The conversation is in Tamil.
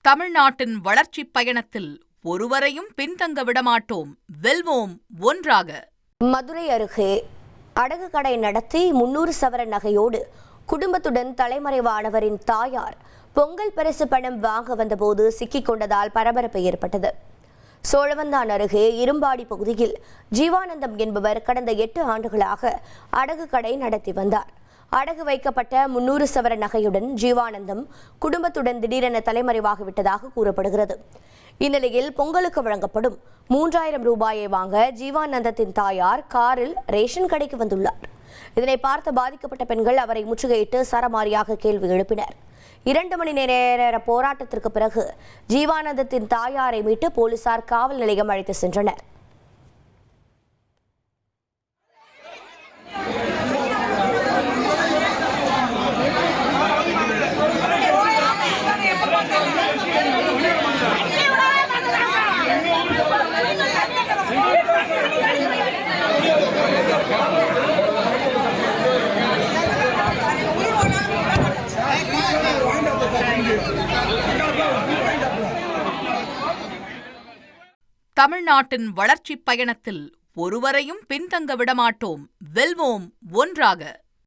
தமிழ்நாட்டின் வளர்ச்சிப் பயணத்தில் ஒருவரையும் பின்தங்க விடமாட்டோம், வெல்வோம் ஒன்றாக. மதுரை அருகே அடகு கடை நடத்தி 300 சவரன் நகையோடு குடும்பத்துடன் தலைமறைவானவரின் தாயார் பொங்கல் பரிசு பணம் வாங்க வந்தபோது சிக்கிக் கொண்டதால் பரபரப்பு ஏற்பட்டது. சோழவந்தான் அருகே இரும்பாடி பகுதியில் ஜீவானந்தம் என்பவர் கடந்த 8 ஆண்டுகளாக அடகு கடை நடத்தி வந்தார். அடகு வைக்கப்பட்ட 300 சவரன் நகையுடன் ஜீவானந்தம் குடும்பத்துடன் திடீரென தலைமறைவாகிவிட்டதாக கூறப்படுகிறது. இந்நிலையில் பொங்கலுக்கு வழங்கப்படும் 3000 ரூபாயை வாங்க ஜீவானந்தத்தின் தாயார் காரில் ரேஷன் கடைக்கு வந்துள்ளார். இதனை பார்த்து பாதிக்கப்பட்ட பெண்கள் அவரை முற்றுகையிட்டு சரமாரியாக கேள்வி எழுப்பினர். 2 மணி நேர போராட்டத்திற்கு பிறகு ஜீவானந்தத்தின் தாயாரை மீட்டு போலீசார் காவல் நிலையம் அழைத்து சென்றனர். தமிழ்நாட்டின் வளர்ச்சிப் பயணத்தில் ஒருவரையும் பின்தங்க விடமாட்டோம், வெல்வோம் ஒன்றாக.